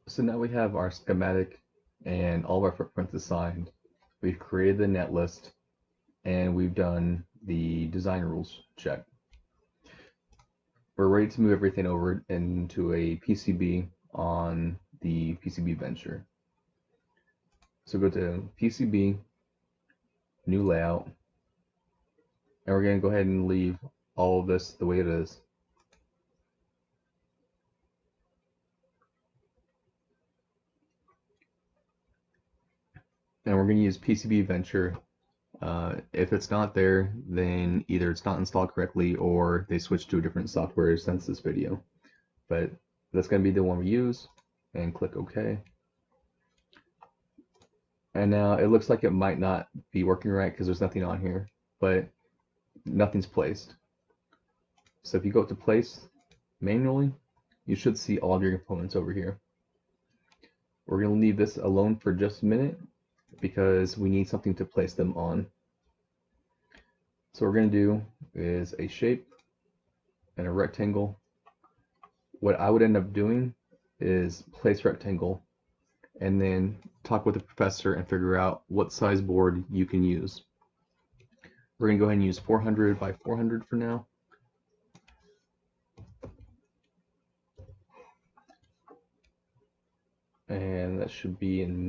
So now we have our schematic and all of our footprints assigned. We've created the netlist and we've done the design rules check. We're ready to move everything over into a PCB on the PCB venture. So go to PCB, new layout, and we're going to go ahead and leave all of this the way it is. And we're going to use PCB venture. If it's not there, then either it's not installed correctly or they switched to a different software since this video. But that's going to be the one we use, and click OK. And now it looks like it might not be working right because there's nothing on here, but nothing's placed. So if you go to place manually, you should see all of your components over here. We're going to leave this alone for just a minute because we need something to place them on. So what we're going to do is a shape and a rectangle. What I would end up doing is place rectangle and then talk with the professor and figure out what size board you can use. We're going to go ahead and use 400 by 400 for now. And that should be in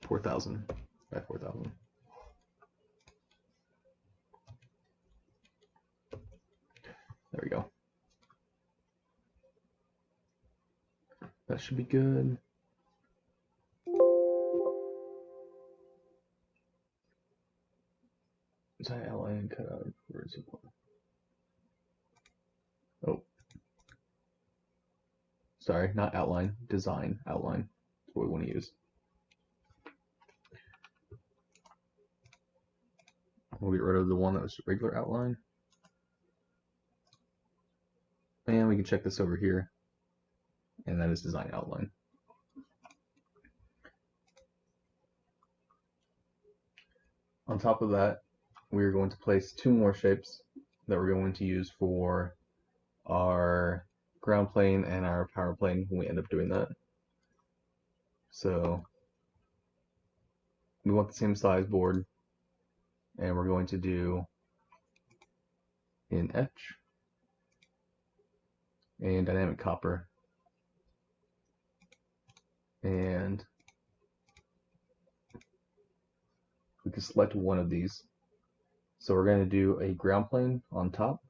4,000 by 4,000. There we go. That should be good. Is that outline cut out? Where is it? Oh. Sorry, not outline, design outline. That's what we want to use. We'll get rid of the one that was regular outline. And we can check this over here. And that is design outline. On top of that, we are going to place two more shapes that we're going to use for our ground plane and our power plane when we end up doing that. So we want the same size board, and we're going to do in etch and dynamic copper, and we can select one of these. So we're going to do a ground plane on top.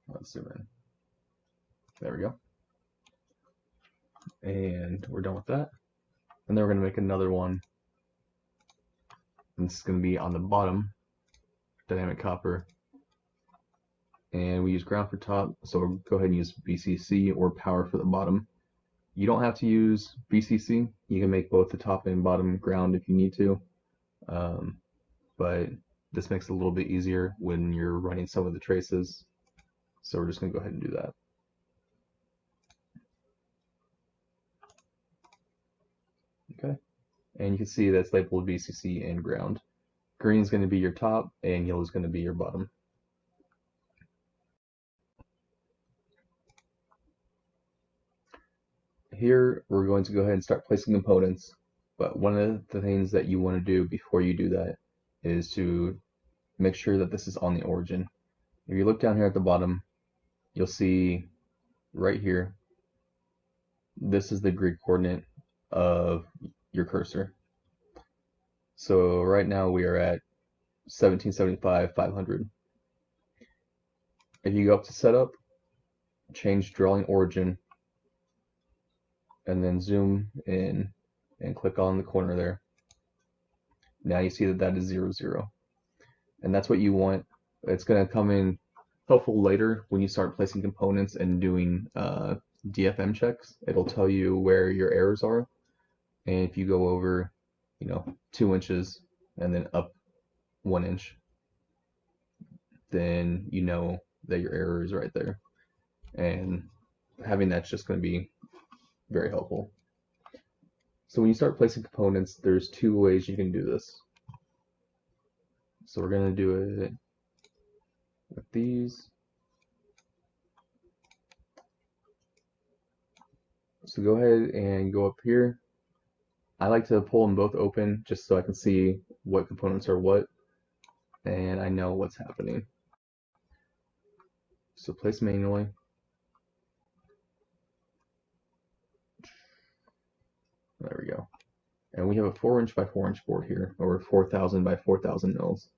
Let's zoom in. There we go. And we're done with that. And then we're going to make another one. And this is going to be on the bottom, dynamic copper. And we use ground for top, so we'll go ahead and use VCC or power for the bottom. You don't have to use VCC. You can make both the top and bottom ground if you need to. But this makes it a little bit easier when you're running some of the traces. So we're just going to go ahead and do that. Okay. And you can see that's labeled VCC and ground. Green is going to be your top and yellow is going to be your bottom. Here we're going to go ahead and start placing components, but one of the things that you want to do before you do that is to make sure that this is on the origin. If you look down here at the bottom, you'll see right here, this is the grid coordinate of your cursor. So right now we are at 1775, 500. If you go up to setup, change drawing origin, and then zoom in and click on the corner there. Now you see that that is 0, 0. And that's what you want. It's going to come in helpful later when you start placing components and doing DFM checks. It'll tell you where your errors are. And if you go over, 2 inches and then up 1 inch, then you know that your error is right there. And having that's just going to be very helpful. So when you start placing components, there's two ways you can do this. So we're going to do it with these. So go ahead and go up here. I like to pull them both open just so I can see what components are what, and I know what's happening. So place manually. There we go. And we have a 4" by 4" board here, or 4,000 by 4,000 mils.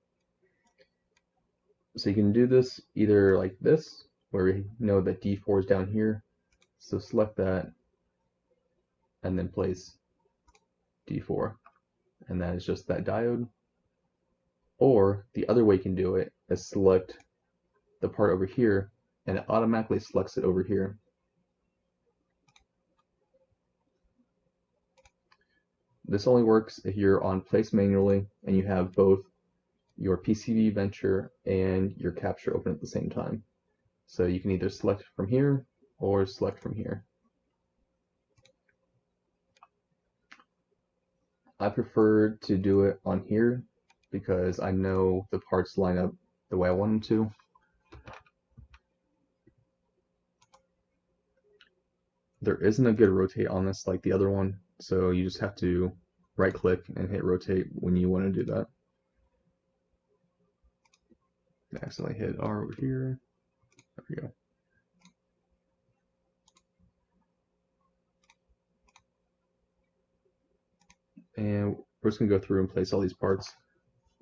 So you can do this either like this, where we know that D4 is down here. So select that, and then place D4. And that is just that diode. Or the other way you can do it is select the part over here, and it automatically selects it over here. This only works if you're on place manually and you have both your PCB venture and your capture open at the same time. So you can either select from here or select from here. I prefer to do it on here because I know the parts line up the way I want them to. There isn't a good rotate on this like the other one, so you just have to right click and hit rotate when you want to do that. I accidentally hit R over here. There we go. And we're just going to go through and place all these parts.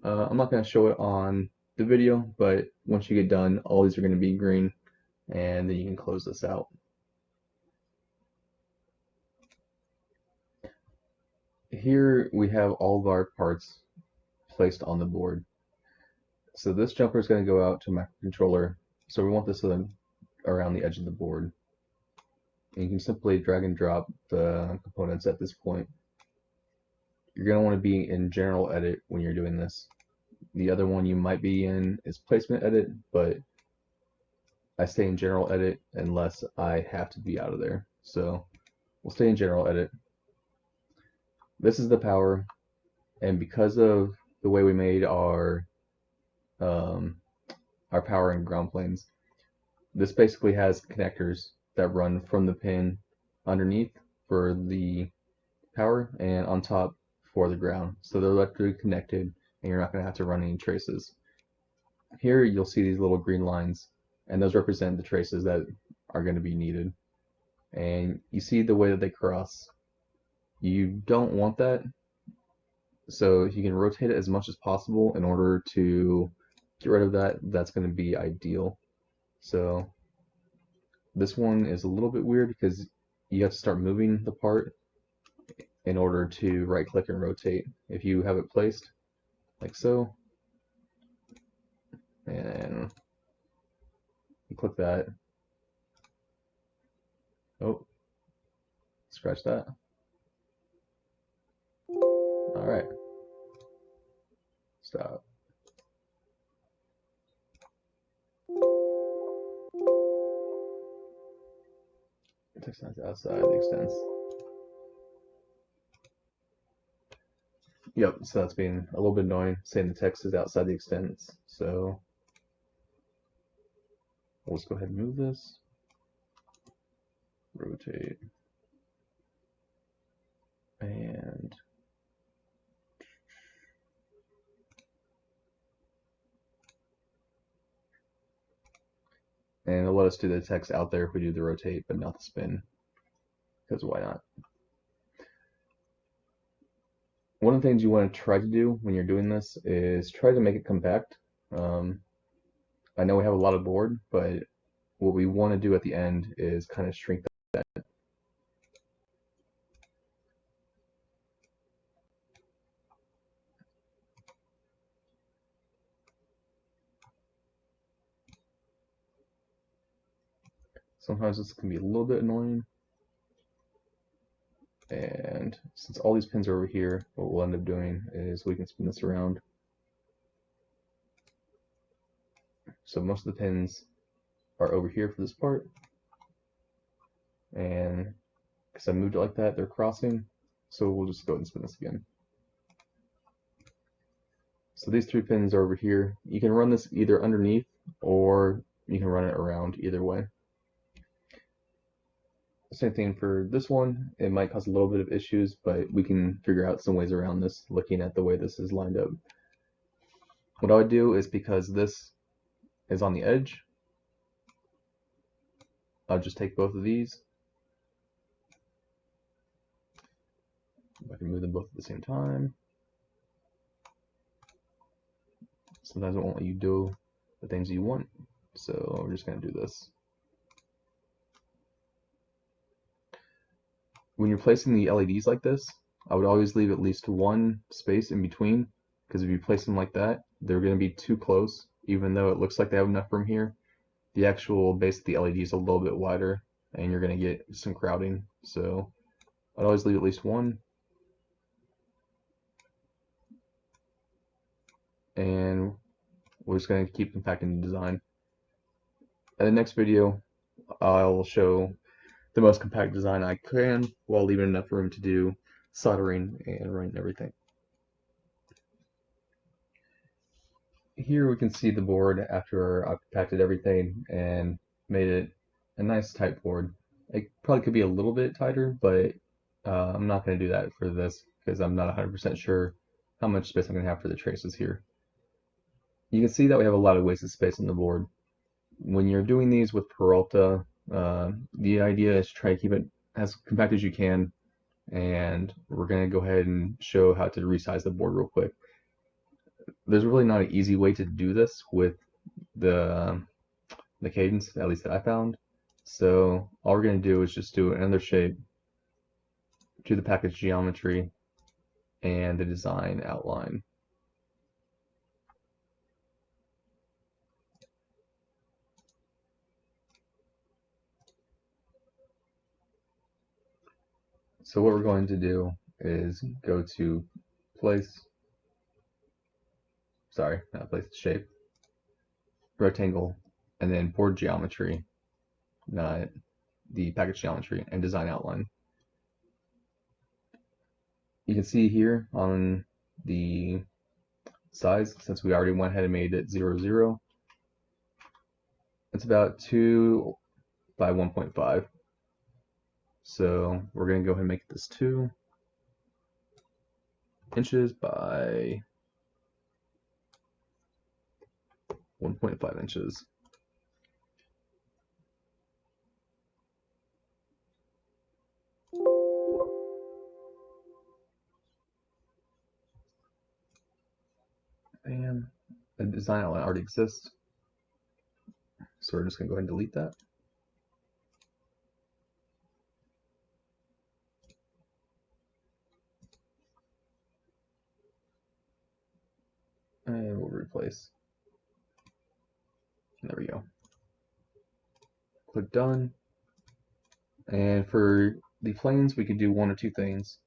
I'm not going to show it on the video, but once you get done, all these are going to be green, and then you can close this out. Here we have all of our parts placed on the board. So this jumper is going to go out to microcontroller. So we want this around the edge of the board. And you can simply drag and drop the components at this point. You're going to want to be in general edit when you're doing this. The other one you might be in is placement edit, but I stay in general edit unless I have to be out of there. So we'll stay in general edit. This is the power, and because of the way we made our power and ground planes, this basically has connectors that run from the pin underneath for the power and on top for the ground. So they're electrically connected, and you're not going to have to run any traces. Here you'll see these little green lines, and those represent the traces that are going to be needed. And you see the way that they cross. You don't want that, so if you can rotate it as much as possible in order to get rid of that, that's going to be ideal. So this one is a little bit weird because you have to start moving the part in order to right click and rotate. If you have it placed like so, and you click that, oh, scratch that. Alright, stop. Text lines outside the extents. Yep, so that's being a little bit annoying, saying the text is outside the extents. So we'll just go ahead and move this, rotate, and it'll let us do the text out there if we do the rotate, but not the spin, because why not? One of the things you want to try to do when you're doing this is try to make it compact. I know we have a lot of board, but what we want to do at the end is kind of shrink that. Sometimes this can be a little bit annoying. And since all these pins are over here, what we'll end up doing is we can spin this around. So most of the pins are over here for this part. And because I moved it like that, they're crossing. So we'll just go ahead and spin this again. So these 3 pins are over here. You can run this either underneath or you can run it around, either way. Same thing for this one. It might cause a little bit of issues, but we can figure out some ways around this looking at the way this is lined up. What I would do is, because this is on the edge, I'll just take both of these. If I can move them both at the same time. Sometimes it won't let you do the things you want, so we're just going to do this. When you're placing the LEDs like this, I would always leave at least one space in between, because if you place them like that, they're going to be too close. Even though it looks like they have enough room here, the actual base of the LED is a little bit wider, and you're going to get some crowding. So I'd always leave at least one. And we're just going to keep compacting the design. In the next video, I'll show the most compact design I can while leaving enough room to do soldering and running everything. Here we can see the board after I've compacted everything and made it a nice tight board. It probably could be a little bit tighter, but I'm not going to do that for this because I'm not 100% sure how much space I'm going to have for the traces here. You can see that we have a lot of wasted space on the board. When you're doing these with Peralta, the idea is to try to keep it as compact as you can, and we're going to go ahead and show how to resize the board real quick. There's really not an easy way to do this with the Cadence, at least that I found. So all we're going to do is just do another shape, do the package geometry, and the design outline. So what we're going to do is go to place, sorry, not place, shape, rectangle, and then board geometry, not the package geometry, and design outline. You can see here on the size, since we already went ahead and made it 0, 0, it's about 2 by 1.5. So we're going to go ahead and make this 2 inches by 1.5 inches. And the design outline already exists, so we're just going to go ahead and delete that. And we'll replace. There we go. Click done. And for the planes, we can do one or two things.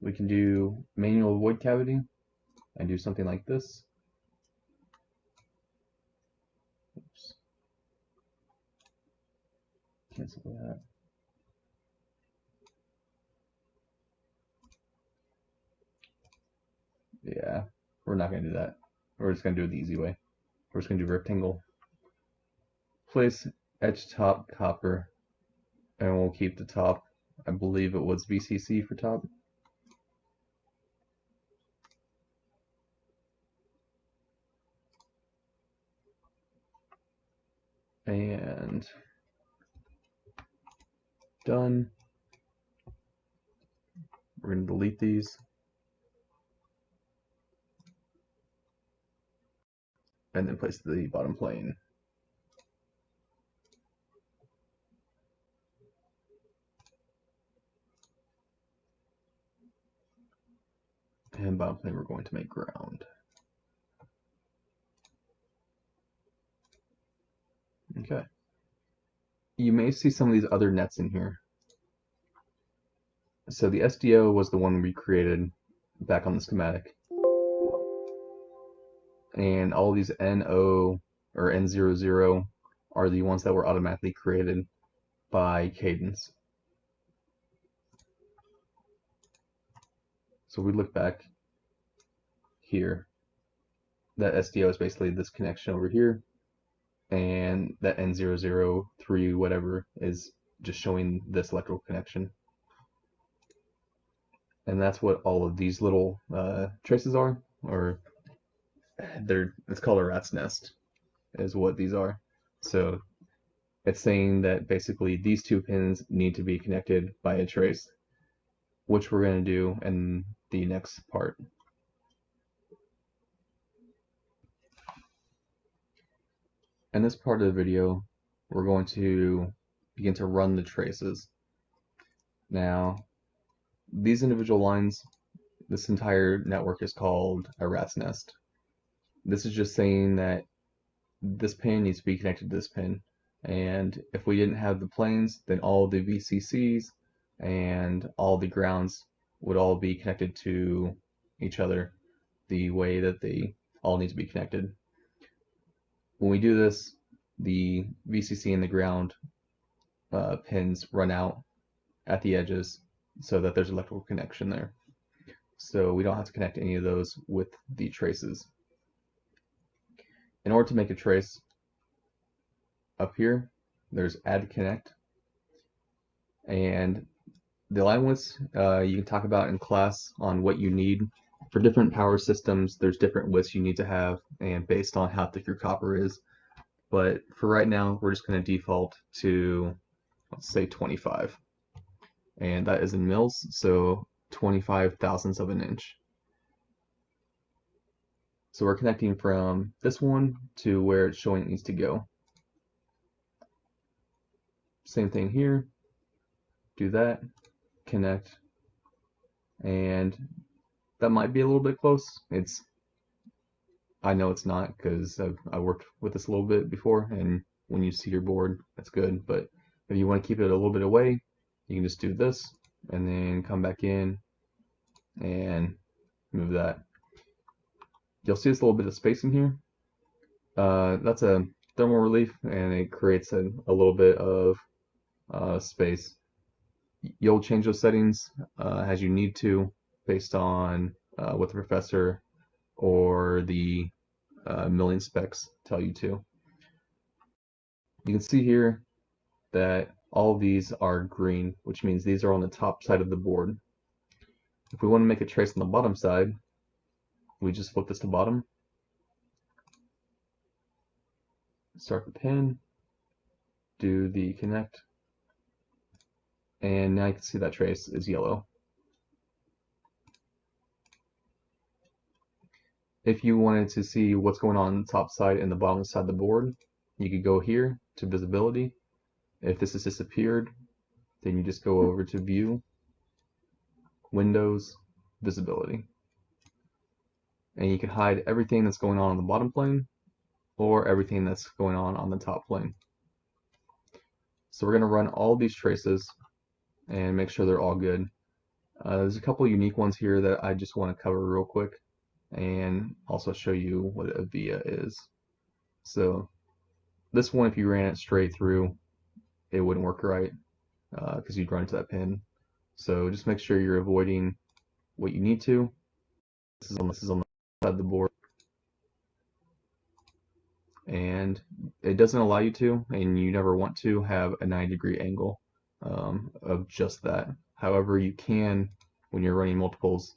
We can do manual void cavity and do something like this. Oops. Cancel that. Yeah, we're not going to do that. We're just going to do it the easy way. We're just going to do rectangle. Place edge top copper, and we'll keep the top. I believe it was VCC for top. And done. We're going to delete these. And then place the bottom plane. And bottom plane we're going to make ground. Okay. You may see some of these other nets in here. So the SDO was the one we created back on the schematic. And all these NO or N00 are the ones that were automatically created by Cadence. So we look back here. That SDO is basically this connection over here, and that N003 whatever is just showing this electrical connection. And that's what all of these little traces are, or it's called a rat's nest, is what these are. So it's saying that basically these two pins need to be connected by a trace, which we're going to do in the next part. In this part of the video, we're going to begin to run the traces. Now, these individual lines, this entire network is called a rat's nest. This is just saying that this pin needs to be connected to this pin. And if we didn't have the planes, then all the VCCs and all the grounds would all be connected to each other the way that they all need to be connected. When we do this, the VCC and the ground pins run out at the edges so that there's electrical connection there. So we don't have to connect any of those with the traces. In order to make a trace, up here, there's add connect, and the line widths you can talk about in class on what you need. For different power systems, there's different widths you need to have, and based on how thick your copper is. But for right now, we're just going to default to, let's say, 25. And that is in mils, so 25 thousandths of an inch. So we're connecting from this one to where it's showing it needs to go. Same thing here. Do that, connect, and that might be a little bit close. I know it's not because I worked with this a little bit before, and when you see your board, that's good. But if you want to keep it a little bit away, you can just do this and then come back in and move that. You'll see this little bit of space in here. That's a thermal relief, and it creates a little bit of space. You'll change those settings as you need to based on what the professor or the milling specs tell you to. You can see here that all of these are green, which means these are on the top side of the board. If we want to make a trace on the bottom side, we just flip this to bottom, start the pin, do the connect, and now you can see that trace is yellow. If you wanted to see what's going on the top side and the bottom side of the board, you could go here to visibility. If this has disappeared, then you just go over to view, windows, visibility. And you can hide everything that's going on the bottom plane or everything that's going on the top plane. So we're going to run all these traces and make sure they're all good. There's a couple unique ones here that I just want to cover real quick and also show you what a via is. So this one, if you ran it straight through, it wouldn't work right because you'd run into that pin. So just make sure you're avoiding what you need to. This is on the side of the board, and it doesn't allow you to, and you never want to, have a 90-degree angle of just that. However, you can, when you're running multiples,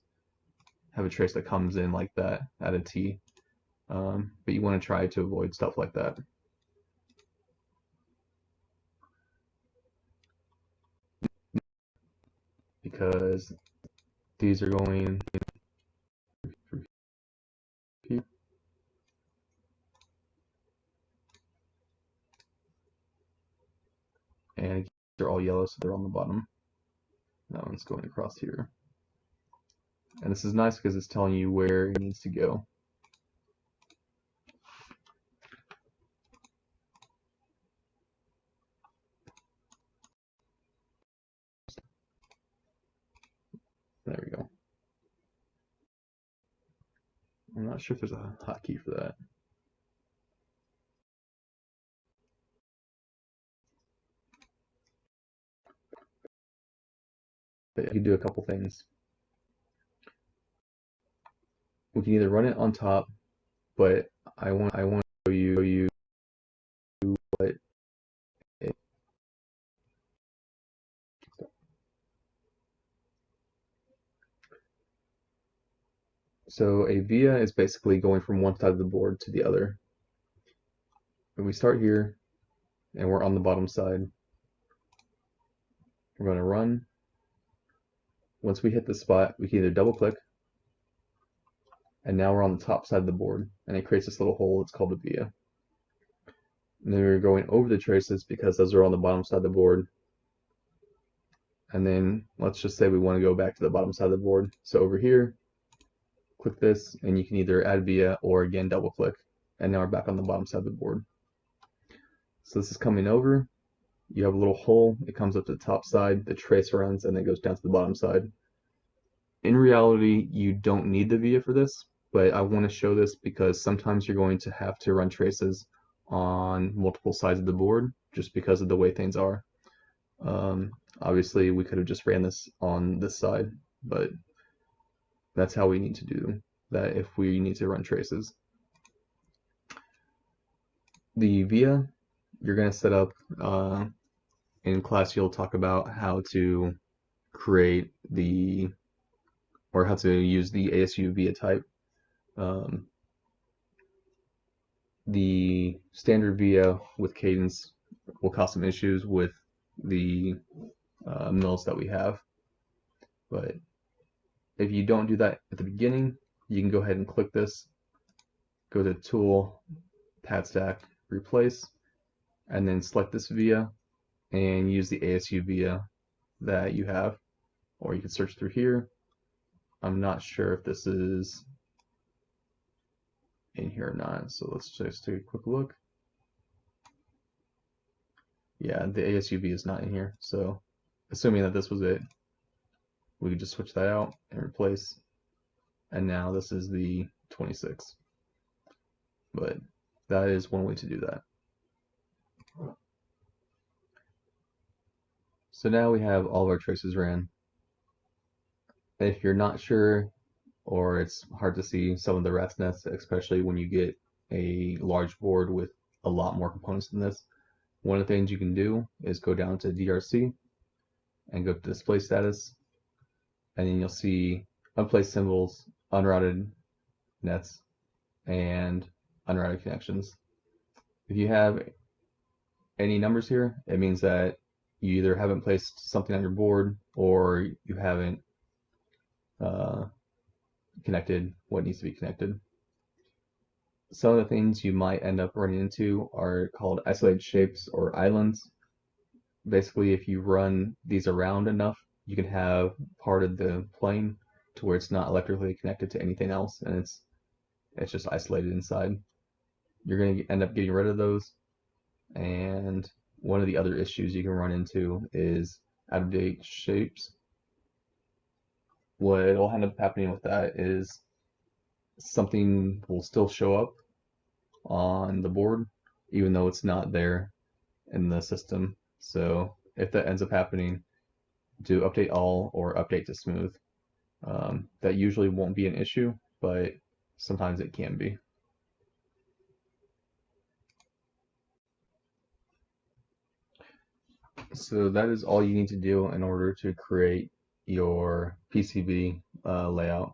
have a trace that comes in like that at a T, but you want to try to avoid stuff like that. Because these are going through here. And they're all yellow, so they're on the bottom. That one's going across here. And this is nice because it's telling you where it needs to go. There we go. I'm not sure if there's a hotkey for that. But you can do a couple things. we can either run it on top, but I want to show you what it, so a via is basically going from one side of the board to the other. When we start here and we're on the bottom side, we're going to run. Once we hit the spot, we can either double click, and now we're on the top side of the board, and it creates this little hole. It's called a via. And then we're going over the traces because those are on the bottom side of the board. And then let's just say we want to go back to the bottom side of the board. So over here, click this, and you can either add via or again double click. And now we're back on the bottom side of the board. So this is coming over. You have a little hole. It comes up to the top side. The trace runs, and then goes down to the bottom side. In reality, you don't need the via for this, but I want to show this because sometimes you're going to have to run traces on multiple sides of the board just because of the way things are. Obviously, we could have just ran this on this side, but that's how we need to do that if we need to run traces. The via, you're going to set up, in class you'll talk about how to create or how to use the ASU via type. The standard via with Cadence will cause some issues with the mills that we have. But if you don't do that at the beginning, you can go ahead and click this, go to Tool, Pad Stack, Replace, and then select this via and use the ASU via that you have. Or you can search through here. I'm not sure if this is in here or not, so let's just take a quick look. Yeah, the ASU via is not in here, so assuming that this was it, we could just switch that out and replace, and now this is the 26. But that is one way to do that. So now we have all of our traces ran. If you're not sure, or it's hard to see some of the rat's nests, especially when you get a large board with a lot more components than this, one of the things you can do is go down to DRC and go to display status, and then you'll see unplaced symbols, unrouted nets, and unrouted connections. If you have any numbers here, it means that you either haven't placed something on your board or you haven't connected what needs to be connected. Some of the things you might end up running into are called isolated shapes or islands. Basically, if you run these around enough, you can have part of the plane to where it's not electrically connected to anything else, and it's just isolated inside. You're going to end up getting rid of those, and one of the other issues you can run into is out-of-date shapes. What will end up happening with that is something will still show up on the board even though it's not there in the system. So if that ends up happening, do update all or update to smooth. That usually won't be an issue, but sometimes it can be. So that is all you need to do in order to create your PCB layout.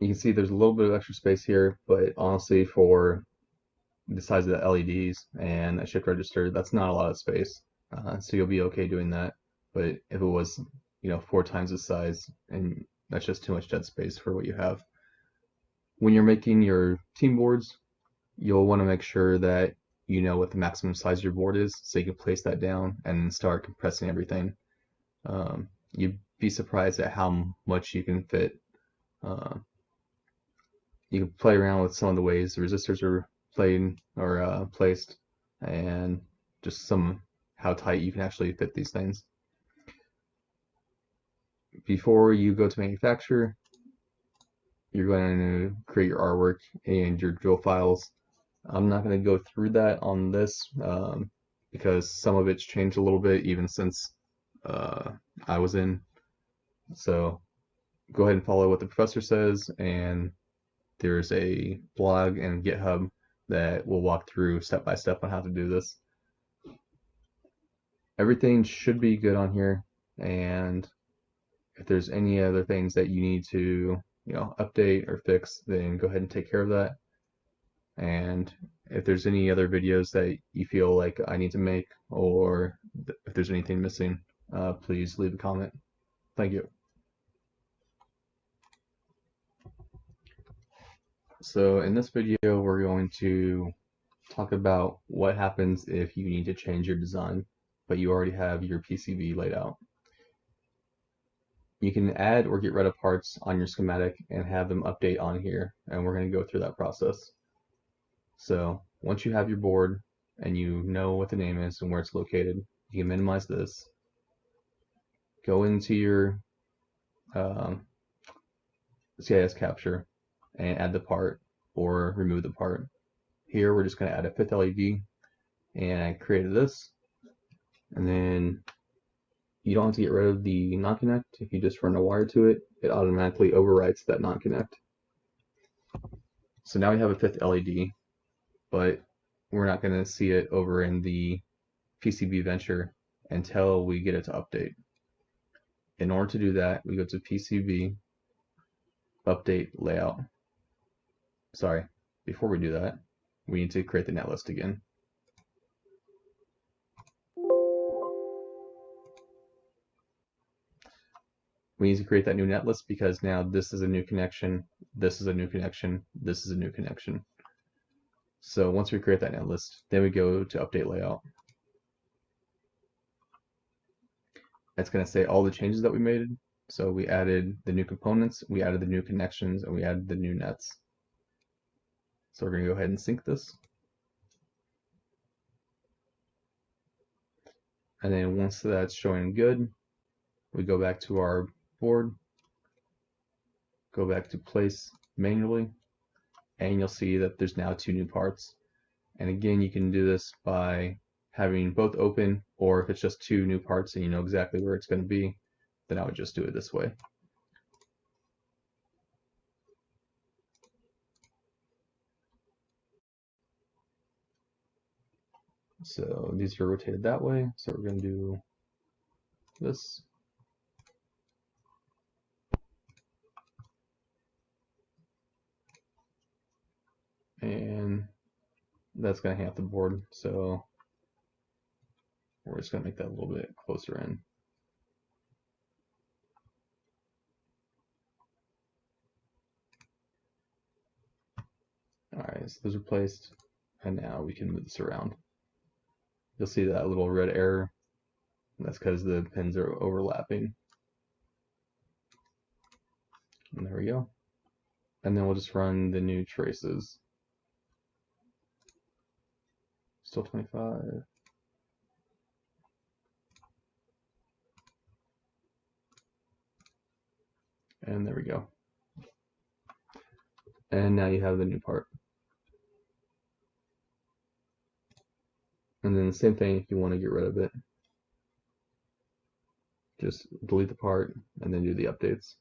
You can see there's a little bit of extra space here, but honestly for the size of the LEDs and a shift register, that's not a lot of space. So you'll be okay doing that. But if it was, 4 times the size, and that's just too much dead space for what you have. When you're making your team boards, you'll want to make sure that you know what the maximum size of your board is, so you can place that down and start compressing everything. You'd be surprised at how much you can fit. You can play around with some of the ways the resistors are placed, and just how tight you can actually fit these things. Before you go to manufacture, you're going to create your artwork and your drill files. I'm not going to go through that on this because some of it's changed a little bit even since I was in. So go ahead and follow what the professor says, and there's a blog and GitHub that will walk through step by step on how to do this. Everything should be good on here, and if there's any other things that you need to, update or fix, then go ahead and take care of that. And if there's any other videos that you feel like I need to make, or if there's anything missing, please leave a comment. Thank you. So in this video, we're going to talk about what happens if you need to change your design, but you already have your PCB laid out. You can add or get rid of parts on your schematic and have them update on here, and we're going to go through that process. So once you have your board and you know what the name is and where it's located, you can minimize this, go into your CIS capture and add the part or remove the part. Here we're just going to add a 5th LED, and I created this, and then you don't have to get rid of the non-connect. If you just run a wire to it, it automatically overwrites that non-connect. So now we have a 5th LED, but we're not going to see it over in the PCB Venture until we get it to update. In order to do that, we go to PCB, update layout. Sorry, before we do that, we need to create the netlist again. We need to create that new netlist because now this is a new connection, this is a new connection, this is a new connection. So once we create that netlist, then we go to update layout. It's going to say all the changes that we made. So we added the new components, we added the new connections, and we added the new nets. So we're going to go ahead and sync this. And then once that's showing good, we go back to our board, go back to place manually, and you'll see that there's now 2 new parts. And again, you can do this by having both open, or if it's just 2 new parts and you know exactly where it's going to be, then I would just do it this way. So these are rotated that way, so we're going to do this. And that's going to hang up the board, so we're just going to make that a little bit closer in. Alright, so those are placed, and now we can move this around. You'll see that little red error, and that's because the pins are overlapping. And there we go. And then we'll just run the new traces. Still 25. And there we go. And now you have the new part. And then the same thing if you want to get rid of it. Just delete the part and then do the updates.